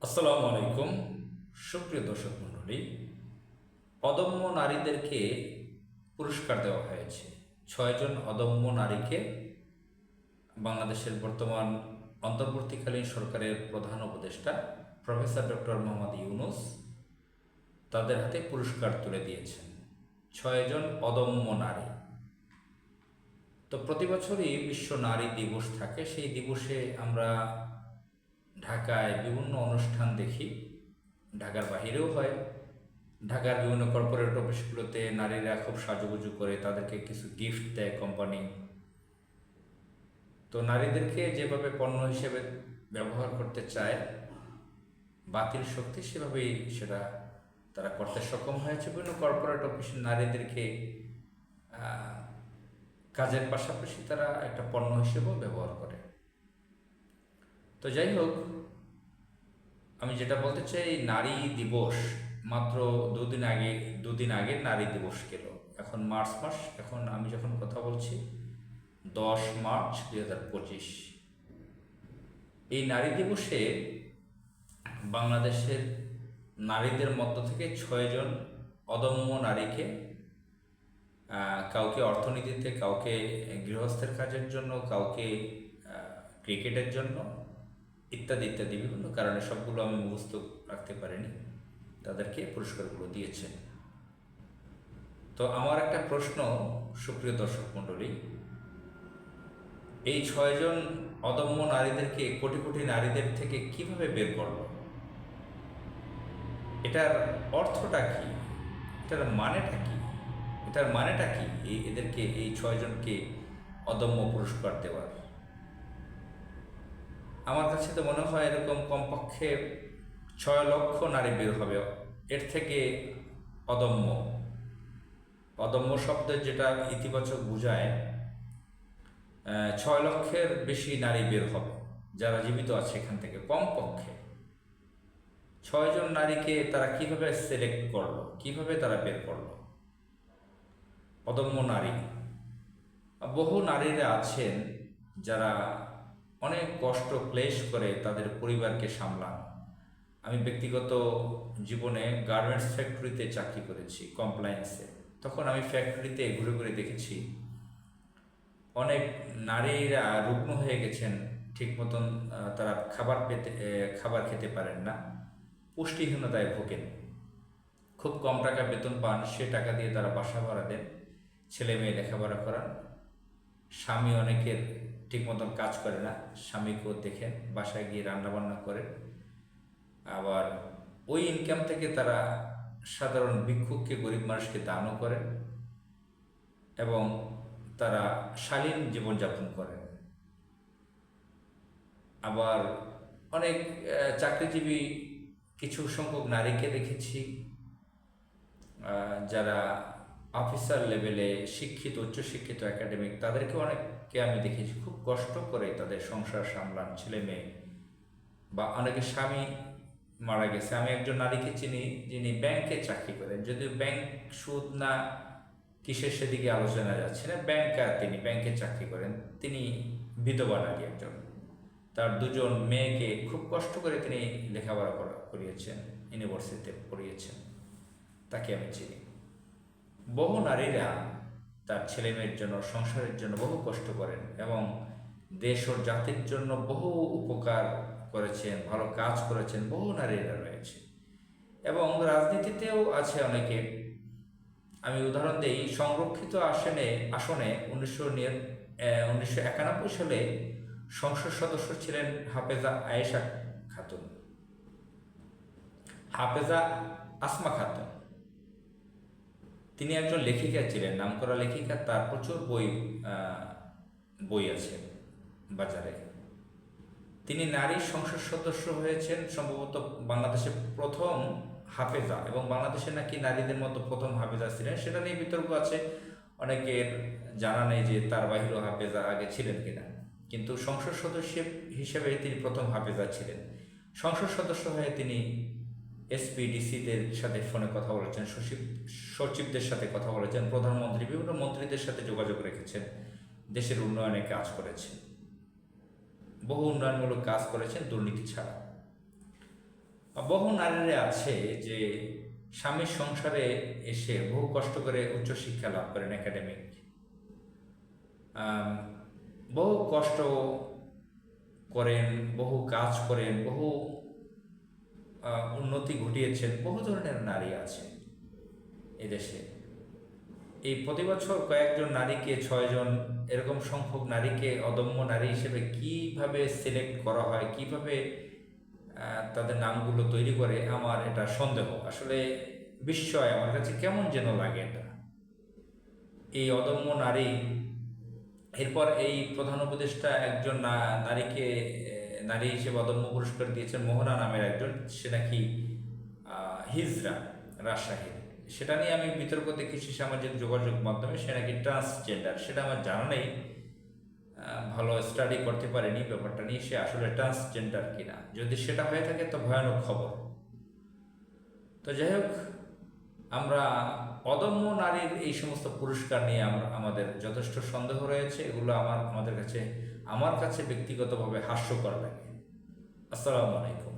আসসালামু আলাইকুম। সুপ্রিয় দর্শক মণ্ডলী, অদম্য নারীদেরকে পুরস্কার দেওয়া হয়েছে। 6 জন অদম্য নারীকে বাংলাদেশের বর্তমান অন্তর্বর্তীকালীন সরকারের প্রধান উপদেষ্টা প্রফেসর ডক্টর মোহাম্মদ ইউনূস তাদের হাতে পুরস্কার তুলে দিয়েছেন। 6 জন অদম্য নারী। তো প্রতি বছরই বিশ্ব নারী দিবস থাকে। সেই দিবসে আমরা ঢাকায় বিভিন্ন অনুষ্ঠান দেখি, ঢাকার বাহিরেও হয়। ঢাকার বিভিন্ন কর্পোরেট অফিসগুলোতে নারীরা খুব সাজুগুজু করে, তাদেরকে কিছু গিফট দেয় কোম্পানি। তো নারীদেরকে যেভাবে পণ্য হিসেবে ব্যবহার করতে চায় বাতিল শক্তি, সেভাবেই সেটা তারা করতে সক্ষম হয়েছে। বিভিন্ন কর্পোরেট অফিসে নারীদেরকে কাজের পাশাপাশি তারা একটা পণ্য হিসেবেও ব্যবহার করে। তো যাই হোক, আমি যেটা বলতে চাই, নারী দিবস মাত্র দুদিন আগে নারী দিবস গেল। এখন মার্চ মাস, এখন আমি যখন কথা বলছি 10 মার্চ 2025। এই নারী দিবসে বাংলাদেশের নারীদের মধ্য থেকে 6 জন অদম্য নারীকে, কাউকে অর্থনীতিতে, কাউকে গৃহস্থের কাজের জন্য, কাউকে ক্রিকেটের জন্য, ইত্যাদি ইত্যাদি বিভিন্ন কারণে, সবগুলো আমি মুখস্থ রাখতে পারিনি, তাদেরকে পুরস্কারগুলো দিয়েছেন। তো আমার একটা প্রশ্ন, সুপ্রিয় দর্শক মণ্ডলী, এই 6 জন অদম্য নারীদেরকে কোটি কোটি নারীদের থেকে কিভাবে বের করলো? এটার অর্থটা কি? এটার মানেটা কি? এদেরকে, এই 6 জনকে অদম্য পুরস্কার দেওয়ার? আমার কাছে তো মনে হয় এরকম কমপক্ষে 6 লক্ষ নারী বের হবে এর থেকে। অদম্য অদম্য শব্দের যেটা ইতিবাচক বোঝায়, 6 লক্ষের বেশি নারী বের হবে যারা জীবিত আছে এখান থেকে। কমপক্ষে 6 জন নারীকে তারা কিভাবে সিলেক্ট করলো, কিভাবে তারা বের করলো? অদম্য নারী, বহু নারীরা আছেন যারা অনেক কষ্ট ক্লেশ করে তাদের পরিবারকে সামলান। আমি ব্যক্তিগত জীবনে গার্মেন্টস ফ্যাক্টরিতে চাকরি করেছি, কমপ্লায়েন্সে। তখন আমি ফ্যাক্টরিতে ঘুরে ঘুরে দেখেছি অনেক নারীরা রুগ্ন হয়ে গেছেন, ঠিক মতন তারা খাবার খেতে পারেন না, পুষ্টিহীনতায় ভোগেন। খুব কম টাকা বেতন পান, সে টাকা দিয়ে তারা বাসা ভাড়া দেন, ছেলে মেয়ে লেখাপড়া করান। স্বামী অনেকের ঠিক মতন কাজ করে না, স্বামীকেও দেখেন, বাসায় গিয়ে রান্নাবান্না করেন। আবার ওই ইনকাম থেকে তারা সাধারণ ভিক্ষুককে, গরিব মানুষকে দানও করেন এবং তারা শালীন জীবনযাপন করেন। আবার অনেক চাকরিজীবী কিছু সংখ্যক নারীকে দেখেছি যারা অফিসার লেভেলে শিক্ষিত, উচ্চশিক্ষিত, একাডেমিক, তাদেরকে অনেককে আমি দেখেছি খুব কষ্ট করে তাদের সংসার সামলান, ছেলে মেয়ে, বা অনেকে স্বামী মারা গেছে। আমি একজন নারীকে চিনি যিনি ব্যাংকে চাকরি করেন, যদিও ব্যাংক সুদ না কিসের সেদিকে আলোচনা যাচ্ছে না, তিনি ব্যাংকে চাকরি করেন। তিনি বিধবা নারী একজন, তার 2 জন মেয়েকে খুব কষ্ট করে তিনি লেখাপড়া করিয়েছেন, ইউনিভার্সিটিতে পড়িয়েছেন, তাকে আমি চিনি। বহু নারীরা তার ছেলে মেয়ের জন্য, সংসারের জন্য বহু কষ্ট করেন এবং দেশ ও জাতির জন্য বহু উপকার করেছেন, ভালো কাজ করেছেন। বহু নারীরা রয়েছে এবং রাজনীতিতেও আছে অনেকে। আমি উদাহরণ দিই, সংরক্ষিত আসনে 1991 সালে সংসদ সদস্য ছিলেন হাফেজা আয়েশা খাতুন, হাফেজা আসমা খাতুন। তিনি একজন লেখিকা ছিলেন, নামকরা লেখিকা। তার প্রচুর বই আছে বাজারে। তিনি নারী সংসদ সদস্য হয়েছেন, সম্ভবত বাংলাদেশের প্রথম হাফেজা, এবং বাংলাদেশে নাকি নারীদের মতো প্রথম হাফেজা ছিলেন। সেটা নিয়ে বিতর্ক আছে, অনেকের জানা নেই যে তার বাহিরেও হাফেজা আগে ছিলেন কিনা, কিন্তু সংসদ সদস্য হিসেবে তিনি প্রথম হাফেজা ছিলেন। সংসদ সদস্য হয়ে তিনি এসপিডিসিদের সাথে ফোনে কথা বলেছেন, সচিবদের সাথে কথা বলেছেন, প্রধানমন্ত্রী, বিভিন্ন মন্ত্রীদের সাথে যোগাযোগ রেখেছেন, দেশের উন্নয়নে কাজ করেছেন, বহু উন্নয়নমূলক কাজ করেছেন দুর্নীতি ছাড়া। বহু নারীরা আছে যে স্বামীর সংসারে এসে বহু কষ্ট করে উচ্চশিক্ষা লাভ করেন, একাডেমিক বহু কষ্ট করেন, বহু কাজ করেন, বহু উন্নতি ঘটিয়েছেন। বহু ধরনের নারী আছে এদেশে। এই প্রতি বছর কয়েকজন নারীকে, 6জন এরকম সংখ্যক নারীকে অদম্য নারী হিসেবে কিভাবে সিলেক্ট করা হয়, কিভাবে তাদের নামগুলো তৈরি করে, আমার এটা সন্দেহ, আসলে বিস্ময়, আমার কাছে কেমন যেন লাগে এটা। এই অদম্য নারী, এরপর এই প্রধান উপদেষ্টা একজন নারীকে নারী হিসেবে অদম্য পুরস্কার দিয়েছেন, মোহনা নামের একজন, সে নাকি হিজড়া, রাজশাহীর। সেটা নিয়ে আমি বিতর্ক দেখেছি সামাজিক যোগাযোগ মাধ্যমে, সে নাকি ট্রান্সজেন্ডার। সেটা আমার জানা নেই, ভালো স্টাডি করতে পারেনি ব্যাপারটা নিয়ে, সে আসলে ট্রান্সজেন্ডার কিনা। যদি সেটা হয়ে থাকে তো ভয়ানক খবর। তো যাই হোক, আমরা অদম্য নারীর এই সমস্ত পুরস্কার নিয়ে আমাদের যথেষ্ট সন্দেহ রয়েছে। এগুলো আমার কাছে ব্যক্তিগতভাবে হাস্যকর লাগে। আসসালামু আলাইকুম।